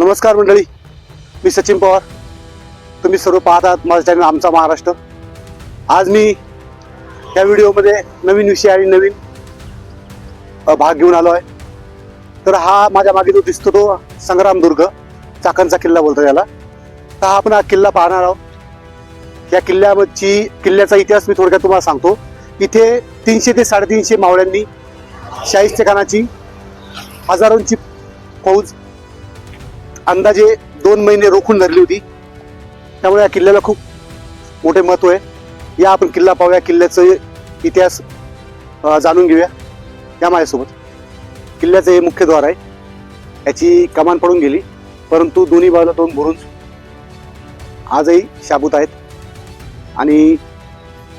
नमस्कार मंडळी, मी सचिन पवार. तुम्ही सर्व पाहतात माझा चॅनल आमचा महाराष्ट्र. आज मी या व्हिडिओमध्ये नवीन विषय आणि नवीन भाग घेऊन आलो आहे. तर हा माझ्या मागे जो दिसतो तो संग्रामदुर्ग, चाकणचा किल्ला बोलतो याला. तर हा आपण हा किल्ला पाहणार आहोत. या किल्ल्याचा इतिहास मी थोडक्यात तुम्हाला सांगतो. इथे 300 ते 350 मावळ्यांनी शाहिस्तेखानाची हजारोंची फौज अंदाजे 2 महिने रोखून धरली होती. त्यामुळे या किल्ल्याला खूप मोठे महत्त्व आहे. या आपण किल्ला पाहूया, किल्ल्याचा इतिहास जाणून घेऊया या माझ्यासोबत. किल्ल्याचं हे मुख्य द्वार आहे. याची कमान पडून गेली, परंतु दोन्ही बाजूला 2 बुरुज आजही शाबूत आहेत. आणि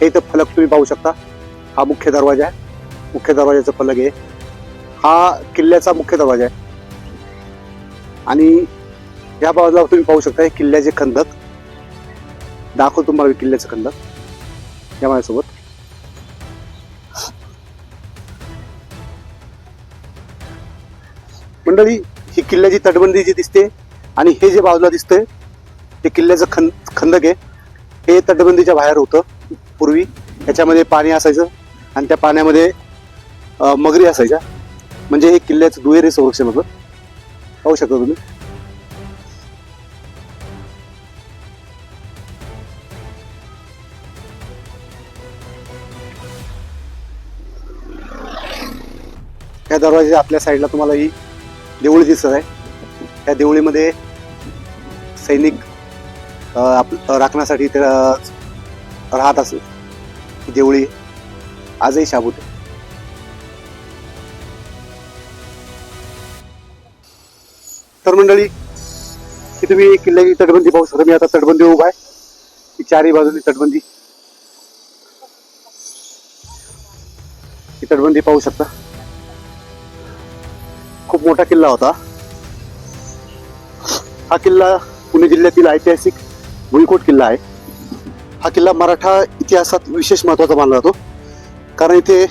हे इथं फलक तुम्ही पाहू शकता. हा मुख्य दरवाजा आहे. मुख्य दरवाजाचा फलक आहे. हा किल्ल्याचा मुख्य दरवाजा आहे. आणि या बाजूला तुम्ही पाहू शकता किल्ल्याचे खंदक. दाखवतो तुम्हाला किल्ल्याचं खंदक या माझ्यासोबत. मंडळी, ही किल्ल्याची तटबंदी जी दिसते आणि हे जे बाजूला दिसतंय ते किल्ल्याचं खंदक आहे. हे तटबंदीच्या बाहेर होतं पूर्वी. याच्यामध्ये पाणी असायचं आणि त्या पाण्यामध्ये मगरी असायच्या. म्हणजे हे किल्ल्याचं दुहेरी संरक्षण होतं. पाहू शकता तुम्ही. या दरवाजाच्या आपल्या साईडला तुम्हाला ही देवळी दिसत आहे. त्या देवळीमध्ये सैनिक राखण्यासाठी ते राहत असेल. ही देवळी आजही शाबूत आहे. तर मंडळी, की तुम्ही किल्ल्याची तटबंदी पाहू शकता. मी आता तटबंदी उभा आहे. ही चारही बाजूनी तटबंदी, ही तटबंदी पाहू शकता. खूप मोठा किल्ला होता हा किल्ला. पुणे जिल्ह्यातील ऐतिहासिक भुईकोट किल्ला आहे. हा किल्ला मराठा इतिहासात विशेष महत्त्वाचा मानला जातो. कारण इथे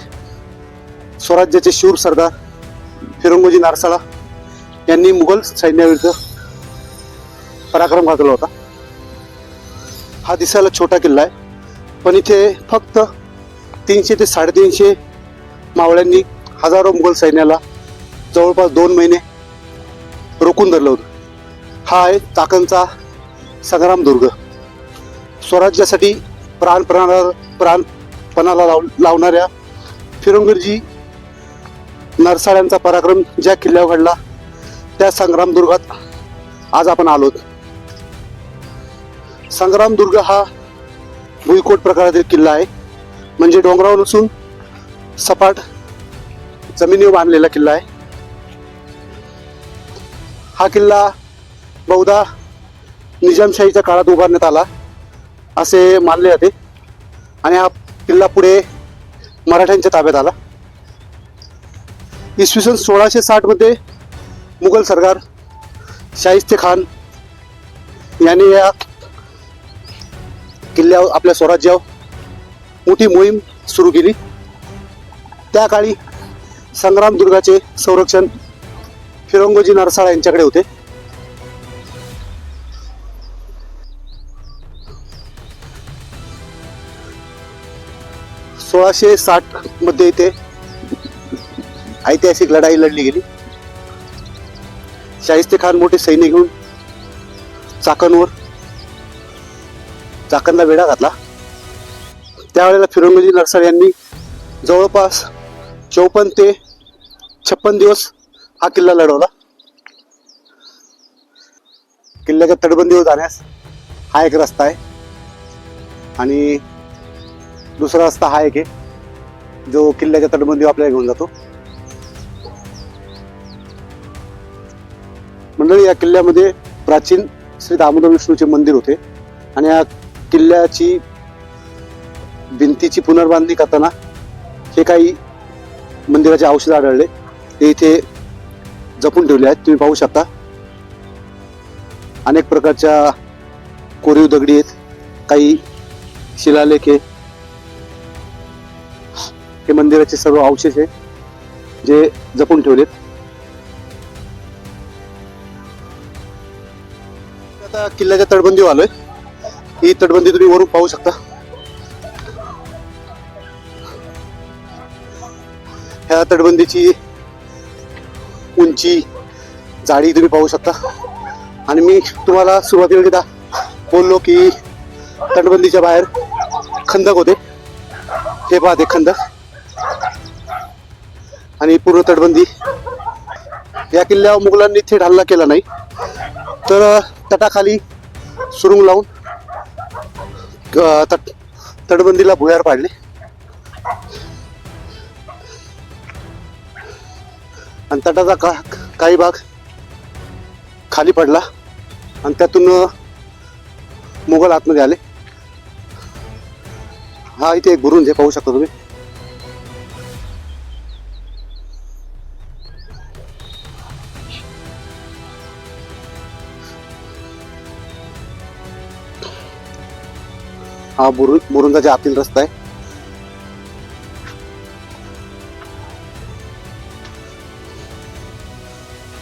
स्वराज्याचे शूर सरदार फिरंगोजी नारसाळा यांनी मुघल सैन्याविरुद्ध पराक्रम गाजवला होता. हा दिसायला छोटा किल्ला आहे, पण इथे फक्त 300 ते 350 मावळ्यांनी हजारो मुघल सैन्याला जवळपास 2 महिने रोखून धरलं होतं. हा आहे चाकणचा संग्रामदुर्ग. स्वराज्यासाठी प्राणपणाला लावणाऱ्या फिरंगोजी नरसाळ्यांचा पराक्रम ज्या किल्ल्यावर घडला त्या संग्रामदुर्गात आज आपण आलोत. संग्रामदुर्ग हा भुईकोट प्रकारातील किल्ला आहे. म्हणजे डोंगरावर नसून सपाट जमिनीवर बांधलेला किल्ला आहे. हा किल्ला बहुधा निजामशाहीच्या काळात उभारण्यात आला असे मानले जाते. आणि हा किल्ला पुढे मराठ्यांच्या ताब्यात आला. इसवी सन 1660 मध्ये मुघल सरदार शाहिस्तेखान यांनी या किल्ल्यावर आपल्या स्वराज्यावर मोठी मोहीम सुरू केली. त्या काळी संग्रामदुर्गाचे संरक्षण फिरंगोजी नरसाळा यांच्याकडे होते. मध्ये इथे ऐतिहासिक लढाई लढली गेली. शाहिस्तेखान मोठे सैन्य घेऊन चाकणला वेढा घातला. त्यावेळेला फिरंगोजी नरसाळे यांनी जवळपास 54 ते 56 दिवस हा किल्ला लढवला. किल्ल्याच्या तटबंदीवर जाण्यास हा एक रस्ता आहे आणि दुसरा रस्ता हा एक आहे जो किल्ल्याच्या तटबंदीवर आपल्याला घेऊन जातो. मंडळी, या किल्ल्यामध्ये प्राचीन श्री दामोदर विष्णूचे मंदिर होते. आणि या किल्ल्याची भिंतीची पुनर्बांधणी करताना हे काही मंदिराचे अवशेष आढळले. ते इथे जपून ठेवले आहेत. तुम्ही पाहू शकता. अनेक प्रकारच्या कोरीव दगडी आहेत, काही शिलालेख आहे. हे मंदिराचे सर्व अवशेष आहे जे जपून ठेवलेत. आता किल्ल्याच्या तटबंदीवर आलोय. ही तटबंदी तुम्ही वरून पाहू शकता. ह्या तटबंदीची उंची जाडी तुम्ही पाहू शकता. आणि मी तुम्हाला सुरुवातीला एकदा बोललो की तटबंदीच्या बाहेर खंदक होते. हे पहा ते खंदक. आणि पूर्ण तटबंदी. या किल्ल्यावर मुघलांनी थेट हल्ला केला नाही, तर तटाखाली सुरुंग लावून तटबंदीला भुयार पाडले. आणि तटाचा काही भाग खाली पडला आणि त्यातून मुघल आतमध्ये आले. हा इथे एक बुरुज पाहू शकता तुम्ही. हा बुरुजाच्या आतील रस्ता आहे.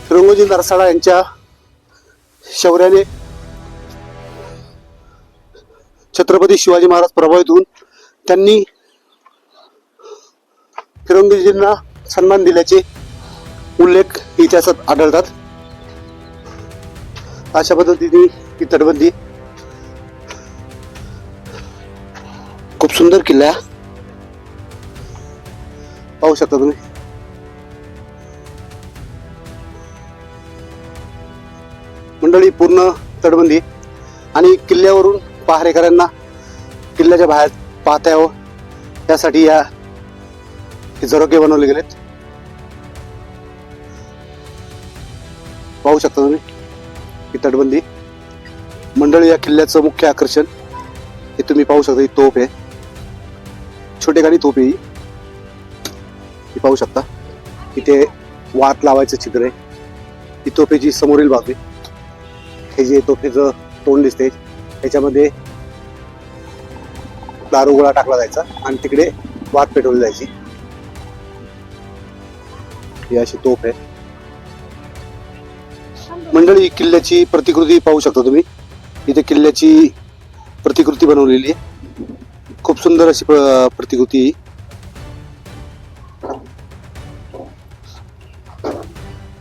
फिरंगोजी नरसाळा यांच्या शौर्याने छत्रपती शिवाजी महाराज प्रभावित होऊन त्यांनी फिरंगोजींना सन्मान दिल्याचे उल्लेख इतिहासात आढळतात. अशा पद्धतीने ही तटबंदी खूप सुंदर किल्ला आहे. पाहू शकता तुम्ही. मंडळी पूर्ण तटबंदी आणि किल्ल्यावरून पहारेकऱ्यांना किल्ल्याच्या बाहेर पाहता यावं त्यासाठी या झरोके बनवले गेलेत. पाहू शकता तुम्ही ही तटबंदी. मंडळी या किल्ल्याचं मुख्य आकर्षण हे तुम्ही पाहू शकता. ही तोफ आहे, छोटेखानी तोफ आहे ही पाहू शकता. इथे वात लावायचं छिद्र आहे. ही तोफेची समोरील बाजू आहे. हे जे तोफेचं तोंड दिसते त्याच्यामध्ये दारुगोळा टाकला जायचा आणि तिकडे वात पेटवली जायची. ही अशी तोफ आहे. मंडळी किल्ल्याची प्रतिकृती पाहू शकता तुम्ही. इथे किल्ल्याची प्रतिकृती बनवलेली आहे. खूप सुंदर अशी प्रतिकृती.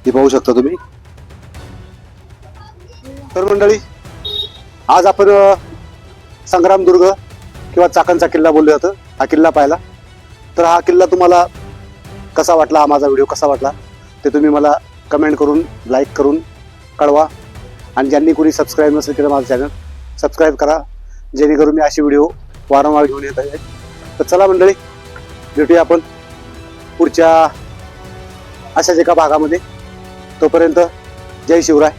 ही पाहू शकता तुम्ही. तर मंडळी आज आपण संग्रामदुर्ग किंवा चाकणचा किल्ला बोललो जातं हा किल्ला पाहिला. तर हा किल्ला तुम्हाला कसा वाटला, हा माझा व्हिडिओ कसा वाटला ते तुम्ही मला कमेंट करून लाईक करून कळवा. आणि ज्यांनी कोणी सबस्क्राईब नसेल केलं माझं चॅनल सबस्क्राईब करा, जेणेकरून मी असे व्हिडिओ वारंवार घेऊन येत आहे. तर चला मंडळी भेटूया आपण पुढच्या अशाच एका भागामध्ये. तोपर्यंत जय शिवराय.